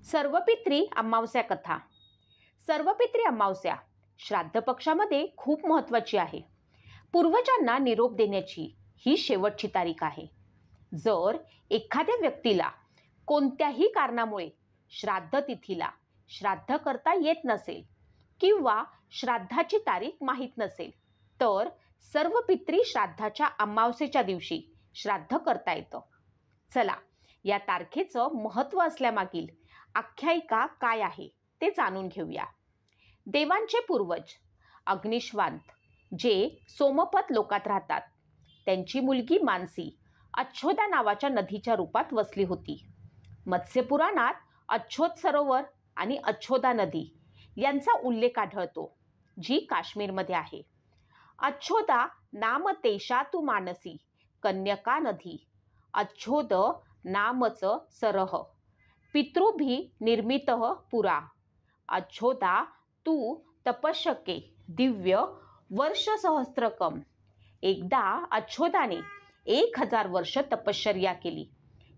सर्वपित्री अमावस्या कथा. सर्वपित्री अमावस्या श्राद्ध पक्षामध्ये खूप महत्त्वाची आहे. पूर्वजांना निरोप देण्याची ही शेवटची तारीख आहे. जर एखाद्या व्यक्तीला कोणत्याही कारणामुळे श्राद्ध तिथीला श्राद्ध करता येत नसेल किंवा श्राद्धाची तारीख माहीत नसेल तर सर्वपित्री श्राद्धाच्या अमावस्येच्या दिवशी श्राद्ध करता येतं. चला, या तारखेचं महत्त्व असल्यामागील आख्यायिका काय आहे ते जाणून घेऊया. देवांचे पूर्वज अग्निश्वांत जे सोमपत लोकात राहतात, त्यांची मुलगी मानसी अच्छोदा नावाच्या नदीच्या रूपात वसली होती. मत्स्यपुराणात अच्छोद सरोवर आणि अच्छोदा नदी यांचा उल्लेख आढळतो, जी काश्मीरमध्ये आहे. अच्छोदा नाम तेषा तु मानसी कन्यका नदी अच्छोद नामच सरह पितृभी निर्मितः पुरा अच्छोदा तू तपश्यके दिव्य वर्ष सहस्त्रकम. एकदा अच्छोदाने 1000 वर्ष तपश्चर्या केली,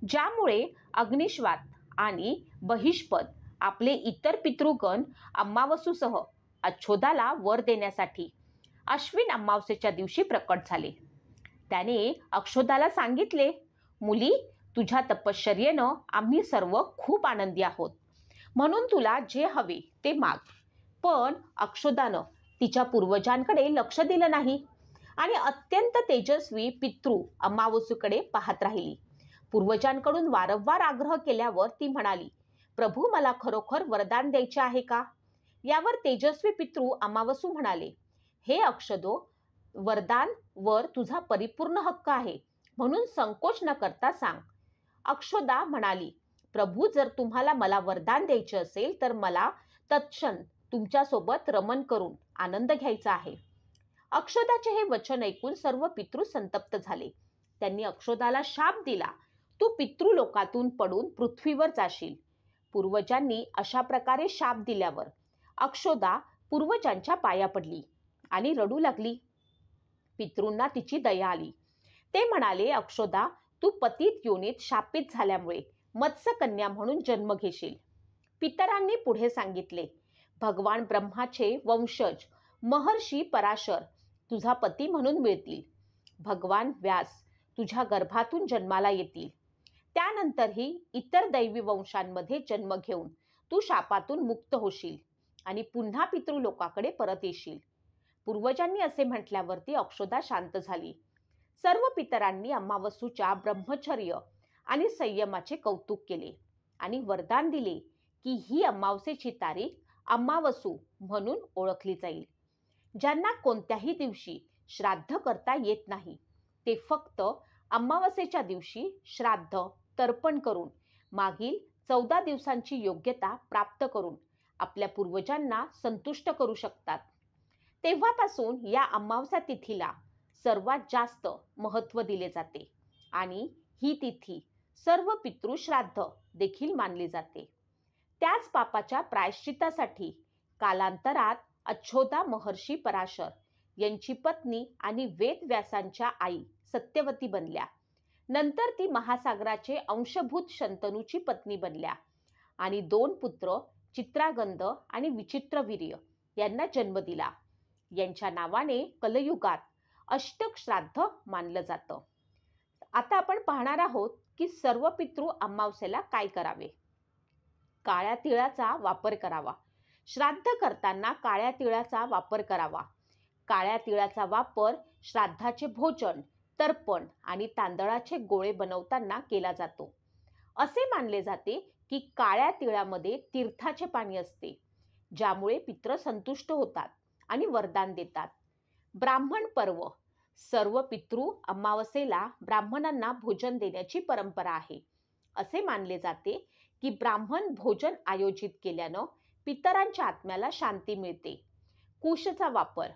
ज्यामुळे अग्निश्वात आणि बहिष्पद आपले इतर पितृगण अमावसूसह अच्छोदाला वर देण्यासाठी अश्विन अमावस्येच्या दिवशी प्रकट झाले. त्याने अक्षोदाला सांगितले, मुली, तुझ्या तपश्चर्येनं आम्ही सर्व खूप आनंदी आहोत, म्हणून तुला जे हवे ते माग. पण अक्षोदानं तिच्या पूर्वजांकडे लक्ष दिलं नाही आणि अत्यंत तेजस्वी पितृ अमावस्येकडे पाहत राहिली. पूर्वजांकडून वारंवार आग्रह केल्यावर ती म्हणाली, प्रभू, मला खरोखर वरदान द्यायचे आहे का? यावर तेजस्वी पितृ अमावसू म्हणाले, हे अक्षदो, वरदान वर तुझा परिपूर्ण हक्क आहे, म्हणून संकोच न करता सांग. अक्षोदा म्हणाली, प्रभू, जर तुम्हाला मला वरदान द्यायचे असेल तर मला तत्क्षण तुमच्यासोबत रमण करून आनंद घ्यायचा आहे. अक्षोदाचे हे वचन ऐकून सर्व पितृ संतप्त झाले. त्यांनी अक्षोदाला शाप दिला, तू पितृलोकातून पडून पृथ्वीवर जाशील. पूर्वजांनी अशा प्रकारे शाप दिल्यावर अक्षोदा पूर्वजांच्या पाया पडली आणि रडू लागली. पितृंना तिची दया आली. ते म्हणाले, अक्षोदा, तू पतित योनीत शापित झाल्यामुळे मत्स्यकन्या म्हणून जन्म घेशील. पितरांनी पुढे सांगितले, भगवान ब्रह्माचे वंशज महर्षी पराशर तुझा पती म्हणून मिळतील. भगवान व्यास तुझ्या गर्भातून जन्माला येतील. त्यानंतरही इतर दैवी वंशांमध्ये जन्म घेऊन तू शापातून मुक्त होशील आणि पुन्हा पितृलोकाकडे परत येशील. पूर्वजांनी असे म्हटल्यावरती अक्षोदा शांत झाली. सर्व पितरांनी अमावसूच्या ब्रह्मचर्य आणि संयमाचे कौतुक केले आणि वरदान दिले की ही अमावस्येची तारीख अमावसू म्हणून ओळखली जाईल. ज्यांना कोणत्याही दिवशी श्राद्ध करता येत नाही ते फक्त अमावस्येच्या दिवशी श्राद्ध तर्पण करून मागील 14 दिवसांची योग्यता प्राप्त करून आपल्या पूर्वजांना संतुष्ट करू शकतात. तेव्हापासून या अमावस्या तिथीला सर्वात जास्त महत्त्व दिले जाते आणि ही तिथी सर्व पितृश्राद्ध देखील मानली जाते. त्याच पापाच्या प्रायश्चित्तासाठी कालांतरात अच्छोदा महर्षी पराशर यांची पत्नी आणि वेदव्यासांच्या आई सत्यवती बनल्या. नंतर ती महासागराचे अंशभूत शंतनूची पत्नी बनल्या आणि 2 पुत्र चित्रागंध आणि विचित्रवीर्य यांना जन्म दिला. यांच्या नावाने कलयुगात अष्टक श्राद्ध मानलं जातं. आता आपण पाहणार आहोत की सर्व पितृ अमावस्येला काय करावे. काळ्या तिळाचा वापर करावा. श्राद्ध करताना काळ्या तिळाचा वापर करावा. काळ्या तिळाचा वापर श्राद्धाचे भोजन, तर्पण आणि तांदळाचे गोळे बनवताना केला जातो. असे मानले जाते की काळ्या तिळामध्ये तीर्थाचे पाणी असते, ज्यामुळे पितृ संतुष्ट होतात आणि वरदान देतात. ब्राह्मण पर्व. सर्व पितृ अमावस्येला ब्राह्मणांना भोजन देण्याची परंपरा आहे. असे मानले जाते की ब्राह्मण भोजन आयोजित केल्यानं पितरांच्या आत्म्याला शांती मिळते. कुशचा वापर.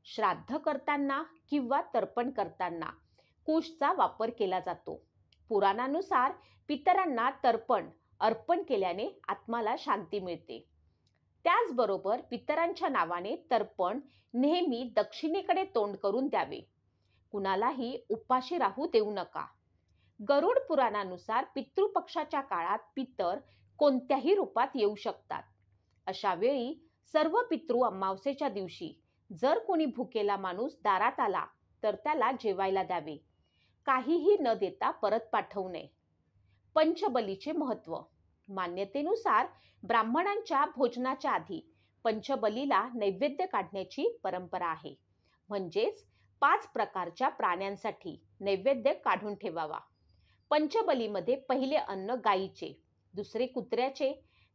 श्राद्ध करताना किंवा तर्पण करताना कुशचा वापर केला जातो. पुराणानुसार पितरांना तर्पण अर्पण केल्याने आत्म्याला शांती मिळते. त्याचबरोबर पितरांच्या नावाने तर्पण नेहमी दक्षिणेकडे तोंड करून द्यावे. कुणालाही उपाशी राहू देऊ नका. गरुड पुराणानुसार पितृपक्षाच्या काळात पितर कोणत्याही रूपात येऊ शकतात. अशा वेळी सर्व पितृ अमावस्येच्या दिवशी जर कोणी भुकेला माणूस दारात आला तर त्याला जेवायला द्यावे. काहीही न देता परत पाठवू नये. पंचबलीचे महत्त्व. मान्यतेनुसार ब्राह्मणांच्या भोजनाच्या आधी पंचबलीला नैवेद्य काढण्याची परंपरा आहे. म्हणजेच 5 प्रकारच्या प्राण्यांसाठी नैवेद्य काढून ठेवावा. पंचबलीमध्ये पहिले अन्न गायीचे, दुसरे कुत्र्याचे,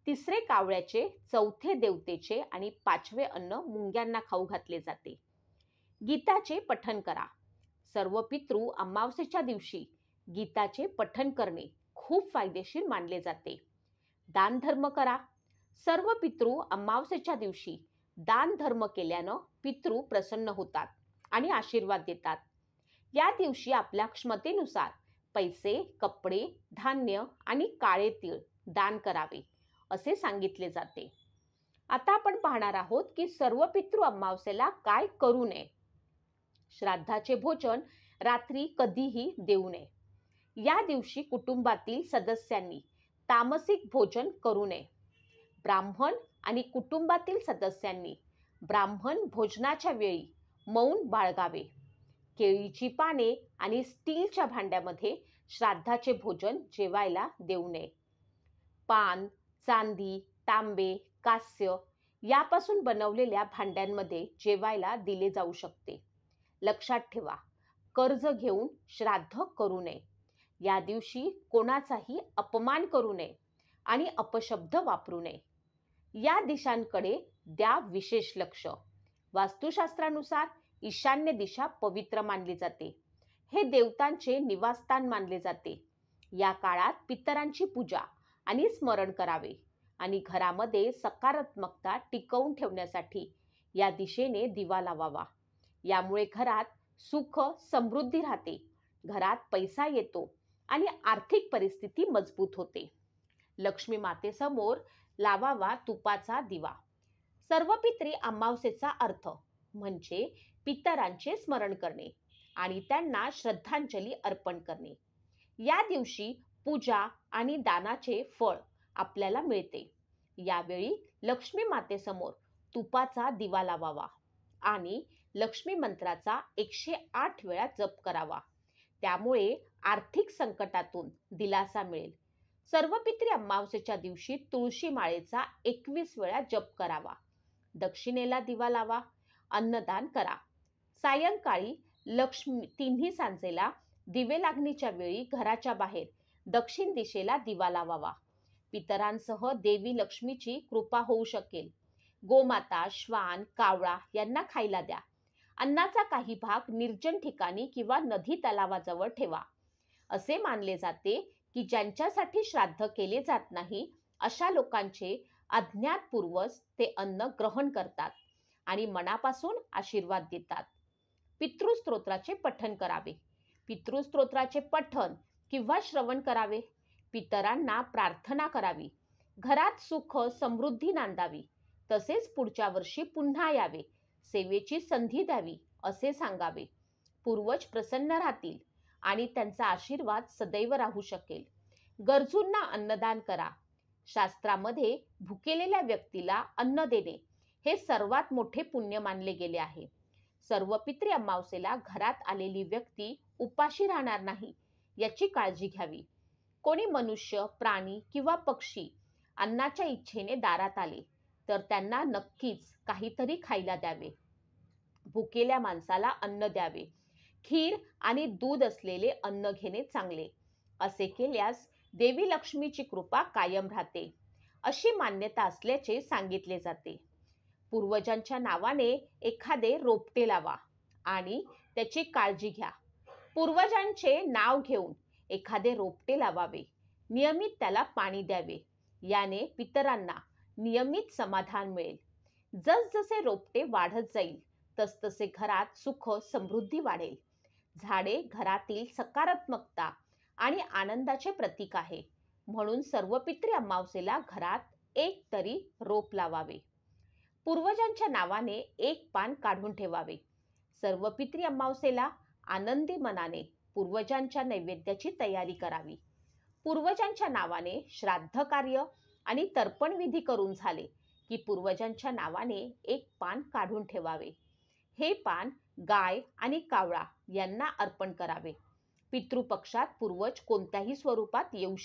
तिसरे कावळ्याचे, चौथे देवतेचे आणि 5वे अन्न मुंग्यांना खाऊ घातले जाते. गीताचे पठण करा. सर्व पितृ अमावस्येच्या दिवशी गीताचे पठण करणे खूप फायदेशीर मानले जाते. दान धर्म करा. सर्व पितृ अमावस्येच्या दिवशी दान धर्म केल्यानं पितृ प्रसन्न होतात आणि आशीर्वाद देतात. या दिवशी आपल्या क्षमतेनुसार पैसे, कपडे, धान्य आणि काळे तीळ दान करावे असे सांगितले जाते. आता आपण पाहणार आहोत की सर्व पितृ अमावस्येला काय करू नये. श्राद्धाचे भोजन रात्री कधीही देऊ नये. या दिवशी कुटुंबातील सदस्यांनी तामसिक भोजन करू नये. ब्राह्मण आणि कुटुंबातील सदस्यांनी ब्राह्मण भोजनाच्या वेळी मौन बाळगावे. केळीची पाने आणि स्टीलच्या भांड्यामध्ये श्राद्धाचे भोजन जेवायला देऊ नये. पान, चांदी, तांबे, कांस्य यापासून बनवलेल्या भांड्यांमध्ये जेवायला दिले जाऊ शकते. लक्षात ठेवा, कर्ज घेऊन श्राद्ध करू नये. या दिवशी कोणाचाही अपमान करू नये आणि अपशब्द वापरू नये. या दिशांकडे द्या विशेष लक्ष. वास्तुशास्त्रानुसार ईशान्य दिशा पवित्र मानली जाते. हे देवतांचे निवासस्थान मानले जाते. या काळात पितरांची पूजा आणि स्मरण करावे आणि घरामध्ये सकारात्मकता टिकवून ठेवण्यासाठी या दिशेने दिवा लावावा. यामुळे घरात सुख समृद्धी राहते, घरात पैसा येतो आणि आर्थिक परिस्थिती मजबूत होते. लक्ष्मी मातेसमोर लावावा तुपाचा दिवा. सर्व पितरी अमावस्येचा अर्थ म्हणजे पितरांचे स्मरण करणे आणि त्यांना श्रद्धांजली अर्पण करणे. या दिवशी पूजा आणि दानाचे फळ आपल्याला मिळते. यावेळी लक्ष्मी मातेसमोर तुपाचा दिवा लावावा आणि लक्ष्मी मंत्राचा 108 वेळा जप करावा. त्यामुळे आर्थिक संकटातून दिलासा मिळेल. सर्व पितरी अमावस्येच्या दिवशी तुळशी माळेचा 21 वेळा जप करावा. दक्षिणेला दिवा लावा. अन्नदान करा. सायंकाळी तिन्ही सांजेला दिवे लागणीच्या वेळी घराच्या बाहेर दक्षिण दिशेला दिवा लावावा. पितरांसह देवी लक्ष्मीची कृपा होऊ शकेल. गोमाता, श्वान, कावळा यांना खायला द्या. अन्नाचा काही भाग निर्जन ठिकाणी किंवा नदी तलावाजवळ ठेवा. असे मानले जाते की ज्यांच्यासाठी श्राद्ध केले जात नाही अशा लोकांचे अज्ञात पूर्वज ते अन्न ग्रहण करतात आणि मनापासून आशीर्वाद देतात. पितृस्तोत्राचे पठण करावे. पितृस्तोत्राचे पठण किंवा श्रवण करावे. पितरांना प्रार्थना करावी. घरात सुख समृद्धी नांदावी. तसेच पुढच्या वर्षी पुन्हा यावे, सेवेची संधी द्यावी असे सांगावे. पूर्वज प्रसन्न राहतील आणि त्यांचा आशीर्वाद सदैव राहू शकेल. गरजूंना अन्नदान करा. शास्त्रामध्ये भुकेलेल्या व्यक्तीला अन्न देणे हे सर्वात मोठे पुण्य मानले गेले आहे. सर्व पितरी अमावस्येला घरात आलेली व्यक्ती उपाशी राहणार नाही याची काळजी घ्यावी. कोणी मनुष्य, प्राणी किंवा पक्षी अन्नाच्या इच्छेने दारात आले तर त्यांना नक्कीच काहीतरी खायला द्यावे. भुकेल्या माणसाला अन्न द्यावे. खीर आणि दूध असलेले अन्न घेणे चांगले. असे केल्यास देवी लक्ष्मीची कृपा कायम राहते अशी मान्यता असल्याचे सांगितले जाते. पूर्वजांच्या नावाने एखादे रोपटे लावा आणि त्याची काळजी घ्या. पूर्वजांचे नाव घेऊन एखादे रोपटे लावावे. नियमित त्याला पाणी द्यावे. याने पितरांना नियमित समाधान मिळेल. जसजसे रोपटे वाढत जाईल तसतसे घरात सुख समृद्धी वाढेल. झाडे घरातील सकारात्मकता आणि आनंदाचे प्रतीक आहे. म्हणून सर्व पितरी अमावस्येला घरात एक तरी रोप लावावे. पूर्वजांच्या नावाने एक पान काढून ठेवावे. सर्व पितरी अमावस्येला आनंदी मनाने पूर्वजांच्या नैवेद्याची तयारी करावी. पूर्वजांच्या नावाने श्राद्ध कार्य आणि तर्पण विधी करून झाले की पूर्वजांच्या नावाने एक पान काढून ठेवावे. हे पान गाय आणि कावळा यांना अर्पण करावे. पितृपक्षात पूर्वज कोणत्याही स्वरूपात येऊ शकतात.